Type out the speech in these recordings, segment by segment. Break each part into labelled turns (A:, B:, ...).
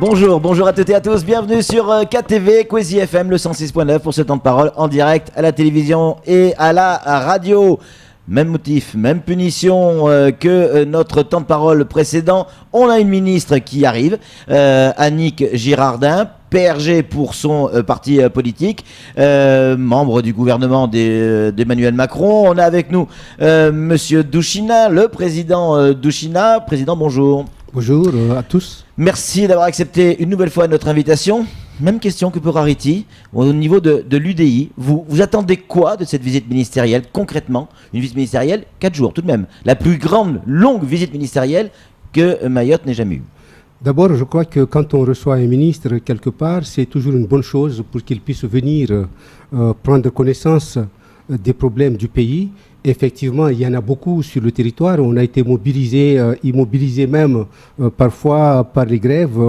A: Bonjour à toutes et à tous, bienvenue sur KTV, Kwezi FM, le 106.9 pour ce temps de parole en direct à la télévision et à la radio. Même motif, même punition que notre temps de parole précédent. On a une ministre qui arrive, Annick Girardin, PRG pour son parti politique, membre du gouvernement d'Emmanuel Macron. On a avec nous Monsieur Douchina, le président Douchina. Président, bonjour.
B: Bonjour à tous.
A: Merci d'avoir accepté une nouvelle fois notre invitation. Même question que pour Rarity. Au niveau de l'UDI, vous attendez quoi de cette visite ministérielle concrètement? Une visite ministérielle, 4 jours tout de même. La plus grande, longue visite ministérielle que Mayotte n'ait jamais eue.
B: D'abord, je crois que quand on reçoit un ministre quelque part, c'est toujours une bonne chose pour qu'il puisse venir prendre connaissance des problèmes du pays. Effectivement, il y en a beaucoup sur le territoire. On a été immobilisé même parfois par les grèves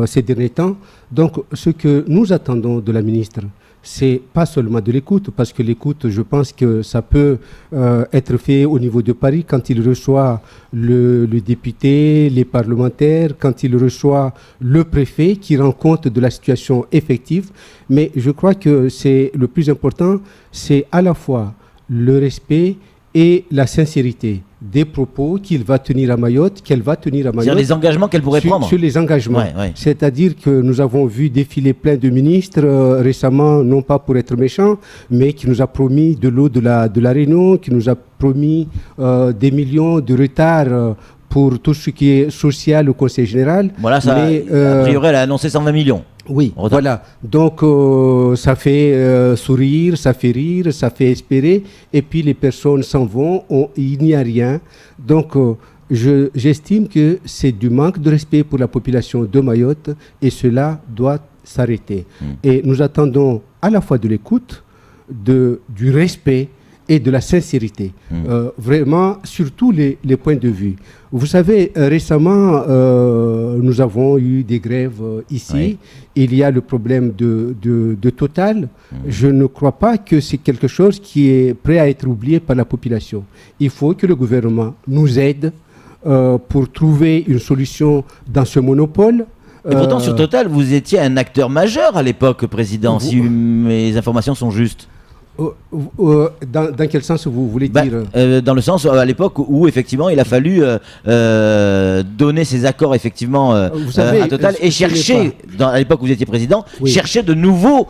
B: ces derniers temps. Donc, ce que nous attendons de la ministre, c'est pas seulement de l'écoute, parce que l'écoute, je pense que ça peut être fait au niveau de Paris quand il reçoit le député, les parlementaires, quand il reçoit le préfet qui rend compte de la situation effective. Mais je crois que c'est le plus important, c'est à la fois le respect et la sincérité des propos qu'il va tenir à Mayotte, qu'elle va tenir à Mayotte.
A: Sur les engagements qu'elle pourrait prendre.
B: Sur les engagements.
A: Ouais.
B: C'est-à-dire que nous avons vu défiler plein de ministres récemment, non pas pour être méchants, mais qui nous a promis de l'eau de la Réunion, qui nous a promis des millions de retard pour tout ce qui est social au Conseil général.
A: Voilà, ça, a priori, elle a annoncé 120 millions.
B: Oui, voilà. Donc, ça fait sourire, ça fait rire, ça fait espérer. Et puis, les personnes s'en vont, il n'y a rien. Donc, j'estime que c'est du manque de respect pour la population de Mayotte et cela doit s'arrêter. Et nous attendons à la fois de l'écoute, du respect et de la sincérité. Vraiment, sur tous les points de vue. Vous savez, récemment, nous avons eu des grèves ici.
A: Oui.
B: Il y a le problème de Total. Je ne crois pas que c'est quelque chose qui est prêt à être oublié par la population. Il faut que le gouvernement nous aide pour trouver une solution dans ce monopole.
A: Et pourtant, sur Total, vous étiez un acteur majeur à l'époque, président, si mes informations sont justes.
B: Dans quel sens vous voulez dire
A: dans le sens à l'époque où effectivement il a fallu donner ses accords effectivement
B: vous savez,
A: à Total et chercher, à l'époque où vous étiez président, chercher de nouveaux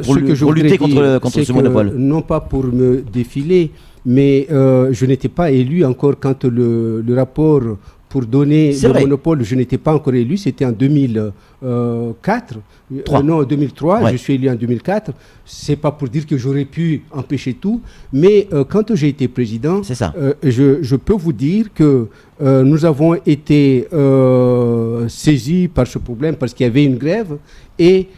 A: pour lutter contre ce monopole.
B: Non pas pour me défiler, mais je n'étais pas élu encore quand le rapport pour donner le monopole, je n'étais pas encore élu, c'était en 2004. Non, 2003, je suis élu en 2004. C'est pas pour dire que j'aurais pu empêcher tout, mais quand j'ai été président, je peux vous dire que nous avons été saisis par ce problème parce qu'il y avait une grève et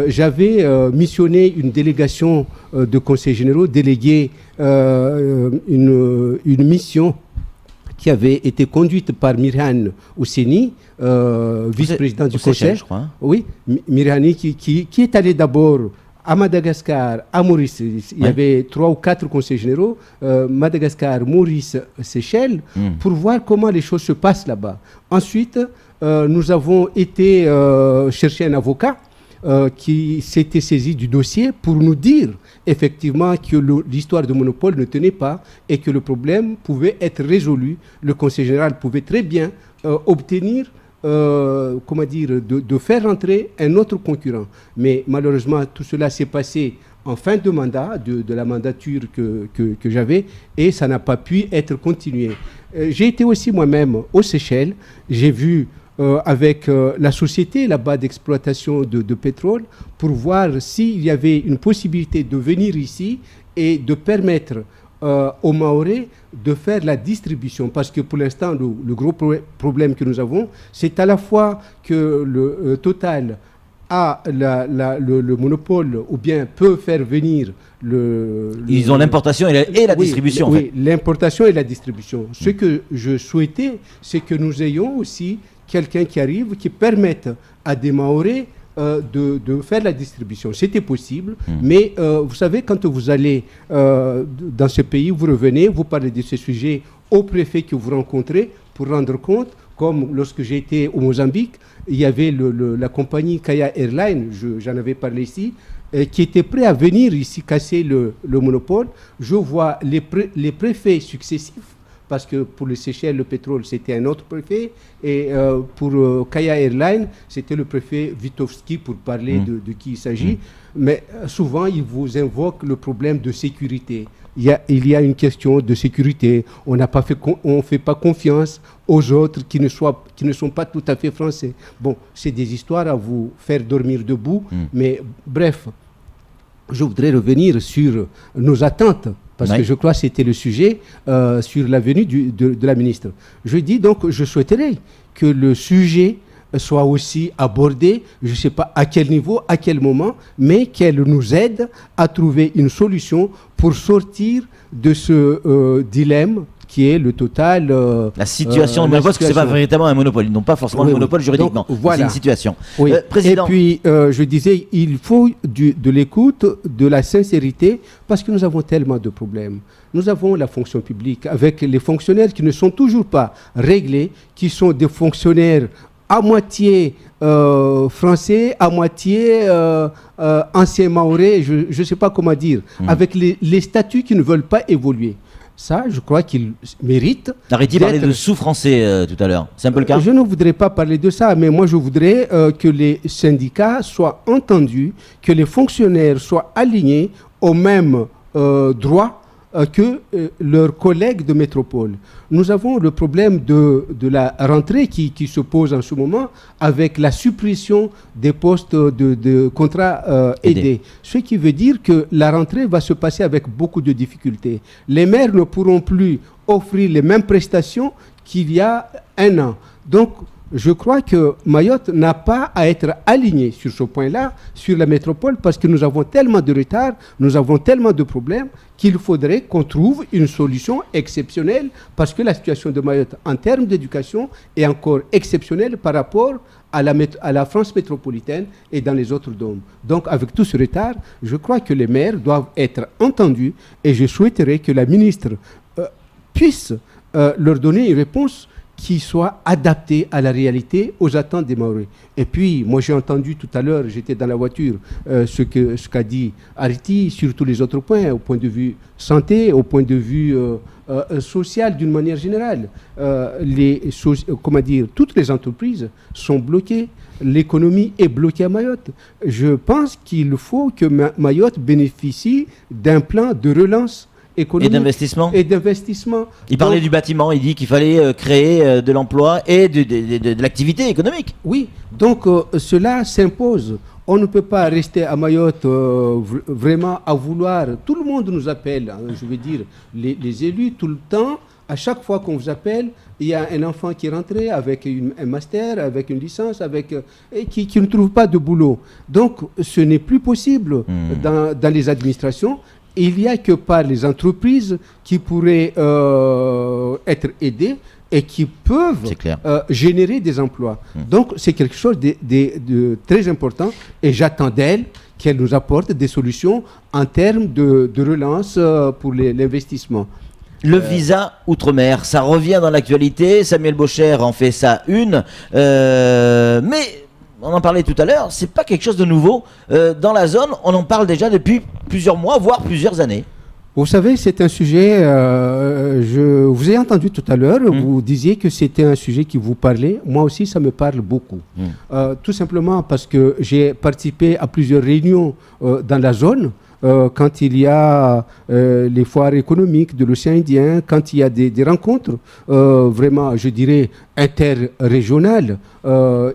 B: j'avais missionné une délégation de conseils généraux, délégué une mission qui avait été conduite par Mirhan Ousseni, vice-président du Conseil.
A: Je crois.
B: Oui, Mirhani qui est allé d'abord à Madagascar, à Maurice. Il y avait 3 ou 4 conseils généraux, Madagascar, Maurice, Seychelles, pour voir comment les choses se passent là-bas. Ensuite, nous avons été chercher un avocat qui s'était saisi du dossier pour nous dire effectivement que l'histoire de monopole ne tenait pas et que le problème pouvait être résolu. Le Conseil général pouvait très bien obtenir, de faire rentrer un autre concurrent. Mais malheureusement, tout cela s'est passé en fin de mandat, de la mandature que j'avais, et ça n'a pas pu être continué. J'ai été aussi moi-même aux Seychelles, j'ai vu avec la société là-bas d'exploitation de pétrole pour voir s'il y avait une possibilité de venir ici et de permettre aux Mahorais de faire la distribution. Parce que pour l'instant, le gros problème que nous avons, c'est à la fois que le Total a le monopole ou bien peut faire venir
A: ils ont l'importation et la distribution.
B: Oui, l'importation et la distribution. Ce que je souhaitais, c'est que nous ayons aussi quelqu'un qui arrive, qui permette à des Mahorais de faire la distribution. C'était possible, mais vous savez, quand vous allez dans ce pays, vous revenez, vous parlez de ce sujet au préfet que vous rencontrez pour rendre compte comme lorsque j'ai été au Mozambique, il y avait la compagnie Kaya Airlines, j'en avais parlé ici, qui était prêt à venir ici casser le monopole. Je vois les préfets successifs, parce que pour les Seychelles, le pétrole, c'était un autre préfet, et pour Kaya Airlines, c'était le préfet Witkowski, pour parler de qui il s'agit. Mais souvent, ils vous invoquent le problème de sécurité. Il y a une question de sécurité. On ne fait pas confiance aux autres qui ne sont pas tout à fait français. Bon, c'est des histoires à vous faire dormir debout, mais bref, je voudrais revenir sur nos attentes, parce que je crois que c'était le sujet sur la venue de la ministre. Je dis donc, je souhaiterais que le sujet soit aussi abordé, je ne sais pas à quel niveau, à quel moment, mais qu'elle nous aide à trouver une solution pour sortir de ce dilemme qui est le total...
A: la situation du monopole, parce que ce n'est pas véritablement un monopole. Ils n'ont pas forcément le monopole juridiquement. Voilà. C'est une situation.
B: Oui.
A: Président.
B: Et puis, je disais, il faut de l'écoute, de la sincérité, parce que nous avons tellement de problèmes. Nous avons la fonction publique avec les fonctionnaires qui ne sont toujours pas réglés, qui sont des fonctionnaires à moitié français, à moitié anciens maorais, je ne sais pas comment dire, avec les statuts qui ne veulent pas évoluer. Ça, je crois qu'il mérite.
A: Arrêtez de parler de sous-français tout à l'heure. C'est un peu le cas.
B: Je ne voudrais pas parler de ça, mais moi je voudrais que les syndicats soient entendus, que les fonctionnaires soient alignés aux mêmes droits que leurs collègues de métropole. Nous avons le problème de la rentrée qui se pose en ce moment avec la suppression des postes de contrats aidés. Ce qui veut dire que la rentrée va se passer avec beaucoup de difficultés. Les maires ne pourront plus offrir les mêmes prestations qu'il y a un an. Donc, je crois que Mayotte n'a pas à être aligné sur ce point-là, sur la métropole, parce que nous avons tellement de retard, nous avons tellement de problèmes qu'il faudrait qu'on trouve une solution exceptionnelle, parce que la situation de Mayotte en termes d'éducation est encore exceptionnelle par rapport à la France métropolitaine et dans les autres dômes. Donc avec tout ce retard, je crois que les maires doivent être entendus et je souhaiterais que la ministre puisse leur donner une réponse qui soit adapté à la réalité, aux attentes des Maoris. Et puis, moi j'ai entendu tout à l'heure, j'étais dans la voiture, ce qu'a dit Ariti sur tous les autres points, au point de vue santé, au point de vue social d'une manière générale. Toutes les entreprises sont bloquées. L'économie est bloquée à Mayotte. Je pense qu'il faut que Mayotte bénéficie d'un plan de relance économique
A: et d'investissement. Il parlait du bâtiment, il dit qu'il fallait créer de l'emploi et de l'activité économique.
B: Oui, donc cela s'impose. On ne peut pas rester à Mayotte vraiment à vouloir. Tout le monde nous appelle, hein, je veux dire, les élus, tout le temps. À chaque fois qu'on vous appelle, il y a un enfant qui est rentré avec un master, avec une licence, et qui ne trouve pas de boulot. Donc, ce n'est plus possible dans les administrations. Il n'y a que par les entreprises qui pourraient être aidées et qui peuvent générer des emplois. Donc, c'est quelque chose de très important et j'attends d'elle qu'elle nous apporte des solutions en termes de relance pour l'investissement.
A: Le visa outre-mer, ça revient dans l'actualité. Samuel Baucher en fait sa une. Mais on en parlait tout à l'heure, c'est pas quelque chose de nouveau. Dans la zone, on en parle déjà depuis plusieurs mois, voire plusieurs années.
B: Vous savez, c'est un sujet, je vous ai entendu tout à l'heure, vous disiez que c'était un sujet qui vous parlait. Moi aussi, ça me parle beaucoup. Tout simplement parce que j'ai participé à plusieurs réunions dans la zone. Quand il y a les foires économiques de l'océan Indien, quand il y a des rencontres vraiment, je dirais, interrégionales,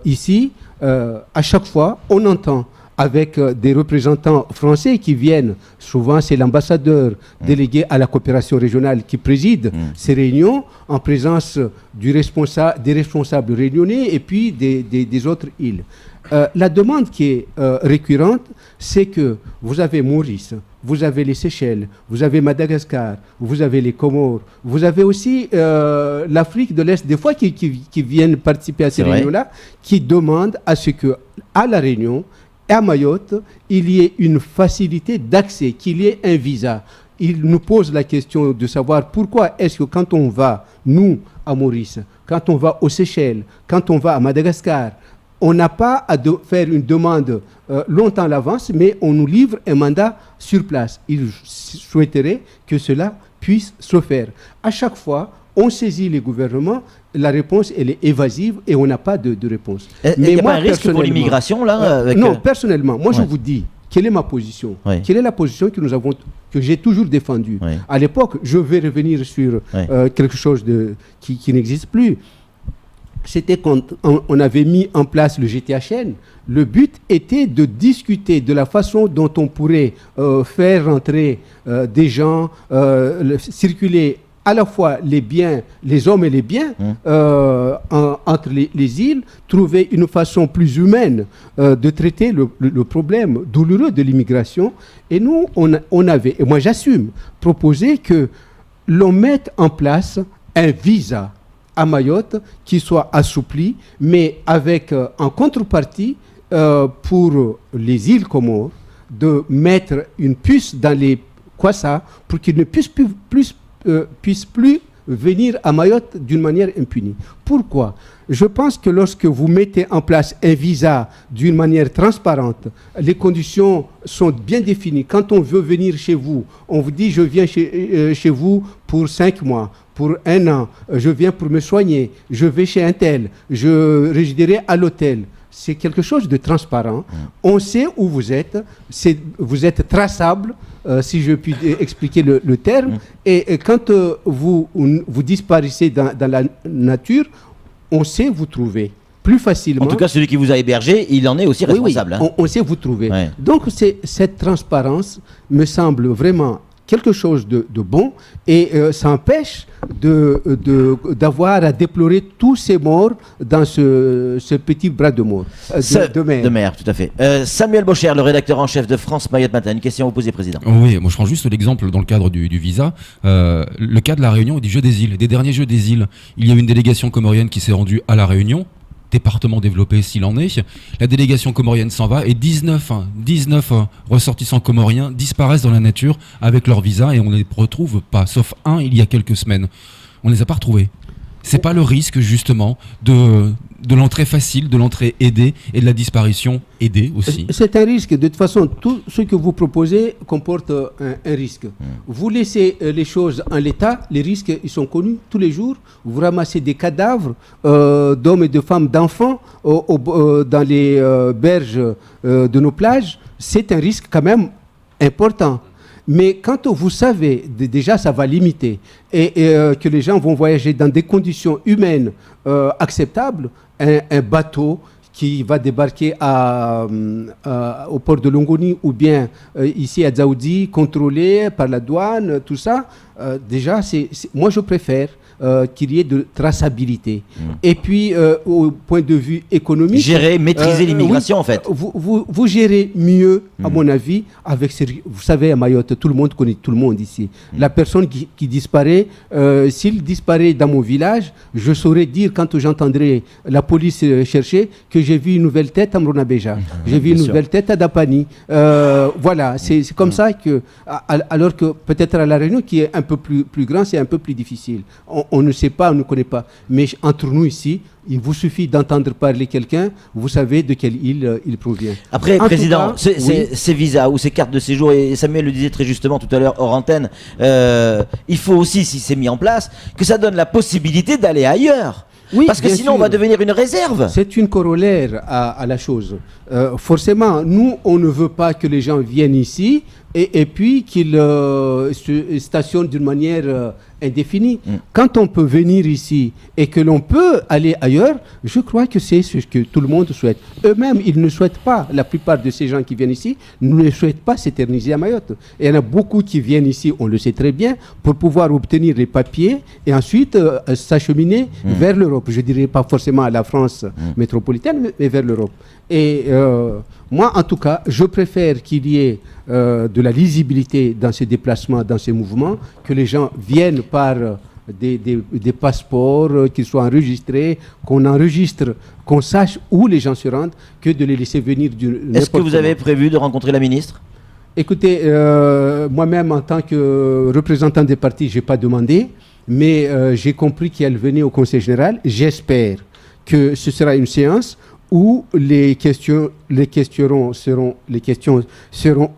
B: ici, à chaque fois, on entend avec des représentants français qui viennent, souvent c'est l'ambassadeur délégué à la coopération régionale qui préside ces réunions en présence des responsables réunionnais et puis des autres îles. La demande qui est récurrente, c'est que vous avez Maurice, vous avez les Seychelles, vous avez Madagascar, vous avez les Comores, vous avez aussi l'Afrique de l'Est, des fois qui viennent participer à ces réunions-là, qui demandent à ce que, à La Réunion et à Mayotte, il y ait une facilité d'accès, qu'il y ait un visa. Il nous pose la question de savoir pourquoi est-ce que quand on va, nous, à Maurice, quand on va aux Seychelles, quand on va à Madagascar, on n'a pas à faire une demande longtemps à l'avance, mais on nous livre un mandat sur place. Il souhaiterait que cela puisse se faire. À chaque fois, on saisit les gouvernements, la réponse elle est évasive et on n'a pas de réponse.
A: Mais il n'y a pas un risque pour l'immigration là
B: Non, personnellement, moi je vous dis, quelle est ma position? Quelle est la position que j'ai toujours défendue? À l'époque, je vais revenir sur quelque chose qui n'existe plus. C'était quand on avait mis en place le GTHN. Le but était de discuter de la façon dont on pourrait faire rentrer des gens, circuler à la fois les biens, les hommes et les biens entre les îles, trouver une façon plus humaine de traiter le problème douloureux de l'immigration. Et nous, on avait, et moi j'assume, proposé que l'on mette en place un visa à Mayotte qui soit assoupli, mais avec en contrepartie pour les îles Comores de mettre une puce dans les Kwassa pour qu'ils ne puissent plus venir à Mayotte d'une manière impunie. Pourquoi? Je pense que lorsque vous mettez en place un visa d'une manière transparente, les conditions sont bien définies. Quand on veut venir chez vous, on vous dit je viens chez vous pour 5 mois, pour 1 an, je viens pour me soigner, je vais chez un tel, je résiderai à l'hôtel. C'est quelque chose de transparent. On sait où vous êtes. Vous êtes traçable, si je puis expliquer le terme. Et quand vous disparaissez dans la nature, on sait vous trouver plus facilement.
A: En tout cas, celui qui vous a hébergé, il en est aussi responsable.
B: Oui, on sait vous trouver. Donc, cette transparence me semble vraiment quelque chose de bon et ça empêche d'avoir à déplorer tous ces morts dans ce petit bras de mer.
A: De mer, tout à fait. Samuel Bocher, le rédacteur en chef de France Mayotte Matin. Une question à vous poser, Président.
C: Oui, moi je prends juste l'exemple dans le cadre du visa. Le cas de la Réunion et du jeu des îles. Des derniers jeux des îles, il y a eu une délégation comorienne qui s'est rendue à la Réunion, département développé s'il en est. La délégation comorienne s'en va et 19 ressortissants comoriens disparaissent dans la nature avec leur visa et on ne les retrouve pas, sauf un il y a quelques semaines. On ne les a pas retrouvés. C'est pas le risque justement de l'entrée facile, de l'entrée aidée et de la disparition aidée aussi?
B: C'est un risque. De toute façon, tout ce que vous proposez comporte un risque. Vous laissez les choses en l'état, les risques ils sont connus tous les jours. Vous ramassez des cadavres d'hommes et de femmes, d'enfants dans les berges de nos plages. C'est un risque quand même important. Mais quand vous savez, déjà ça va limiter, et que les gens vont voyager dans des conditions humaines acceptables, un bateau qui va débarquer au port de Longoni ou bien ici à Dzaoudi, contrôlé par la douane, tout ça, déjà, moi je préfère qu'il y ait de traçabilité. Et puis, au point de vue économique...
A: Gérer, maîtriser l'immigration, en fait.
B: Vous gérez mieux, à mon avis, avec... Vous savez, à Mayotte, tout le monde connaît tout le monde ici. La personne qui disparaît, s'il disparaît dans mon village, je saurais dire, quand j'entendrai la police chercher, que j'ai vu une nouvelle tête à Mronabeja. J'ai vu une nouvelle tête à Dapani. Voilà, c'est comme ça que... Alors que peut-être à La Réunion, qui est un peu plus grand, c'est un peu plus difficile. On ne sait pas, on ne connaît pas. Mais entre nous ici, il vous suffit d'entendre parler quelqu'un, vous savez de quelle île il provient.
A: Après, Président, ces visas ou ces cartes de séjour, et Samuel le disait très justement tout à l'heure hors antenne, il faut aussi, si c'est mis en place, que ça donne la possibilité d'aller ailleurs. Oui, parce que sinon, on va devenir une réserve.
B: C'est une corollaire à la chose. Forcément, nous, on ne veut pas que les gens viennent ici et puis qu'ils se stationnent d'une manière indéfinie. Quand on peut venir ici et que l'on peut aller ailleurs, je crois que c'est ce que tout le monde souhaite. Eux-mêmes, ils ne souhaitent pas, la plupart de ces gens qui viennent ici, ne souhaitent pas s'éterniser à Mayotte. Et il y en a beaucoup qui viennent ici, on le sait très bien, pour pouvoir obtenir les papiers et ensuite s'acheminer vers l'Europe. Je ne dirais pas forcément à la France métropolitaine, mais vers l'Europe. Et moi, en tout cas, je préfère qu'il y ait de la lisibilité dans ces déplacements, dans ces mouvements, que les gens viennent par des passeports, qu'ils soient enregistrés, qu'on enregistre, qu'on sache où les gens se rendent, que de les laisser venir du...
A: Est-ce que vous avez prévu de rencontrer la ministre ?
B: Écoutez, moi-même, en tant que représentant des partis, je n'ai pas demandé, mais j'ai compris qu'elle venait au Conseil général. J'espère que ce sera une séance où les questions seront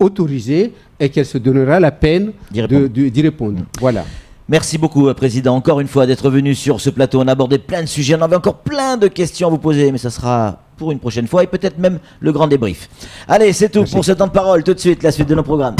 B: autorisées et qu'elle se donnera la peine d'y répondre. Voilà.
A: Merci beaucoup, Président, encore une fois d'être venu sur ce plateau. On a abordé plein de sujets, on avait encore plein de questions à vous poser, mais ça sera pour une prochaine fois et peut-être même le grand débrief. Allez, c'est tout pour ce temps de parole. Tout de suite, la suite de nos programmes.